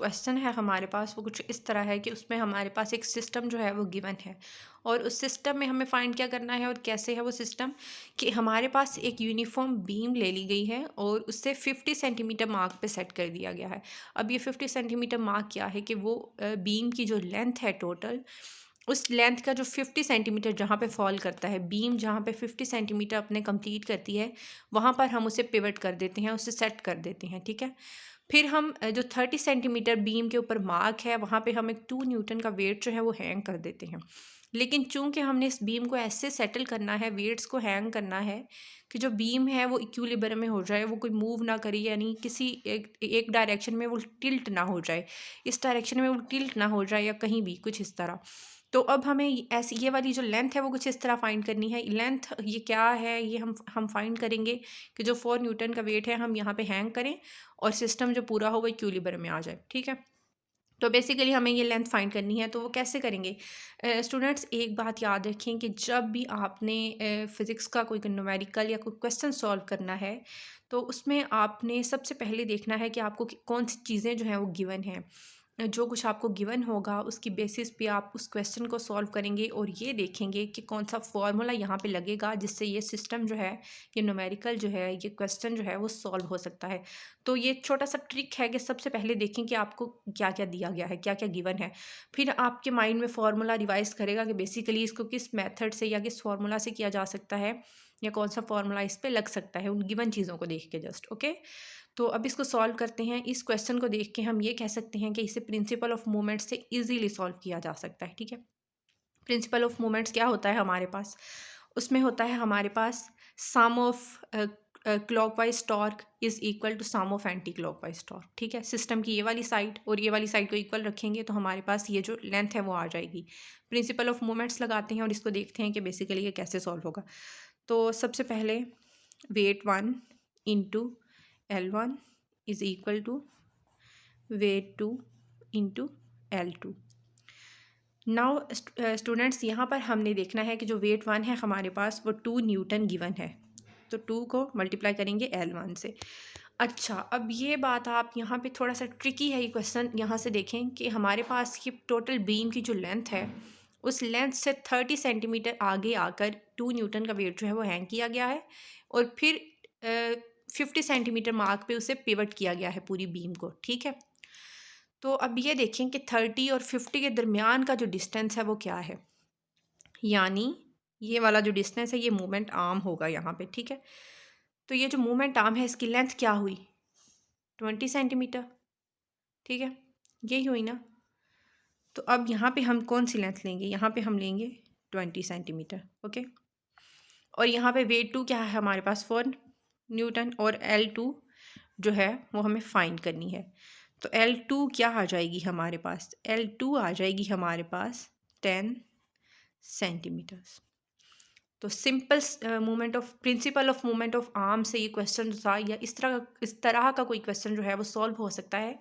Question है हमारे पास वो कुछ इस तरह है कि उसमें हमारे पास एक सिस्टम जो है वो गिवन है और उस सिस्टम में हमें फाइंड क्या करना है और कैसे है वो सिस्टम कि हमारे पास एक यूनिफॉर्म बीम ले ली गई है और उससे 50 सेंटीमीटर मार्क पे सेट कर दिया गया है। अब ये 50 सेंटीमीटर मार्क क्या है कि वो बीम की जो लेंथ है टोटल, उस लेंथ का जो 50 सेंटीमीटर जहाँ पे फॉल करता है, बीम जहाँ पे 50 सेंटीमीटर अपने कंप्लीट करती है, वहाँ पर हम उसे पिवट कर देते हैं, उसे सेट कर देते हैं। ठीक है, फिर हम जो 30 सेंटीमीटर बीम के ऊपर मार्क है वहाँ पे हम एक 2 न्यूटन का वेट जो है वो हैंग कर देते हैं। लेकिन चूंकि हमने इस बीम को ऐसे सेटल करना है, वेट्स को हैंग करना है कि जो बीम है वो इक्विलिब्रियम में हो जाए, वो कोई मूव ना करे, यानी किसी एक डायरेक्शन में वो टिल्ट ना हो जाए, इस डायरेक्शन में वो टिल्ट ना हो जाए या कहीं भी कुछ इस तरह। तो अब हमें ऐसी ये वाली जो लेंथ है वो कुछ इस तरह फाइंड करनी है। लेंथ ये क्या है, ये हम फाइंड करेंगे कि जो 4 न्यूटन का वेट है हम यहाँ पे हैंग करें और सिस्टम जो पूरा हो वो इक्विलिब्रियम में आ जाए। ठीक है, तो बेसिकली हमें ये लेंथ फाइंड करनी है। तो वो कैसे करेंगे? स्टूडेंट्स एक बात याद रखें कि जब भी आपने फिज़िक्स का कोई न्यूमेरिकल या कोई क्वेश्चन सॉल्व करना है, तो उसमें आपने सबसे पहले देखना है कि आपको कौन सी चीज़ें जो हैं वो गिवन हैं। जो कुछ आपको गिवन होगा उसकी बेसिस पे आप उस क्वेश्चन को सॉल्व करेंगे और ये देखेंगे कि कौन सा फॉर्मूला यहाँ पे लगेगा जिससे ये सिस्टम जो है, ये न्यूमेरिकल जो है, ये क्वेश्चन जो है वो सॉल्व हो सकता है। तो ये छोटा सा ट्रिक है कि सबसे पहले देखें कि आपको क्या क्या दिया गया है, क्या क्या गिवन है। फिर आपके माइंड में फार्मूला रिवाइज करेगा कि बेसिकली इसको किस मेथड से या किस फार्मूला से किया जा सकता है या कौन सा फार्मूला इस पे लग सकता है उन गिवन चीज़ों को देख के जस्ट। ओके, तो अब इसको सॉल्व करते हैं। इस क्वेश्चन को देख के हम ये कह सकते हैं कि इसे प्रिंसिपल ऑफ मूवमेंट से इजीली सॉल्व किया जा सकता है। ठीक है, प्रिंसिपल ऑफ मूवमेंट्स क्या होता है हमारे पास? उसमें होता है हमारे पास sum of clockwise torque is equal to sum of anti clockwise torque. ठीक है, सिस्टम की ये वाली साइड और ये वाली साइड को इक्वल रखेंगे तो हमारे पास ये जो लेंथ है वो आ जाएगी। प्रिंसिपल ऑफ मूवमेंट्स लगाते हैं और इसको देखते हैं कि बेसिकली ये कैसे सॉल्व होगा। तो सबसे पहले weight 1 into L1 is equal to weight 2 into L2। Now students यहाँ पर हमने देखना है कि जो वेट 1 है हमारे पास वो 2 न्यूटन गिवन है, तो 2 को मल्टीप्लाई करेंगे L1 से। अच्छा, अब ये बात आप यहाँ पे थोड़ा सा ट्रिकी है ये क्वेश्चन, यहाँ से देखें कि हमारे पास की टोटल बीम की जो लेंथ है उस लेंथ से 30 सेंटीमीटर आगे आकर 2 न्यूटन का वेट जो है वो हैंग किया गया है और फिर 50 सेंटीमीटर मार्क पे उसे पिवट किया गया है पूरी बीम को। ठीक है, तो अब ये देखें कि 30 और 50 के दरमियान का जो डिस्टेंस है वो क्या है, यानी ये वाला जो डिस्टेंस है ये मूवमेंट आर्म होगा यहाँ पे। ठीक है, तो ये जो मूवमेंट आर्म है इसकी लेंथ क्या हुई? 20 सेंटीमीटर। ठीक है, यही हुई ना। तो अब यहाँ पे हम कौन सी लेंथ लेंगे? यहाँ पे हम लेंगे 20 सेंटीमीटर। ओके, और यहाँ पे वेट 2 क्या है हमारे पास? 4 न्यूटन, और L2 जो है वो हमें फाइंड करनी है। तो L2 क्या आ जाएगी हमारे पास? L2 आ जाएगी हमारे पास 10 सेंटीमीटर्स। तो simple movement of principle of movement of arm से ये क्वेश्चन था, या इस तरह का कोई क्वेश्चन जो है वो सॉल्व हो सकता है।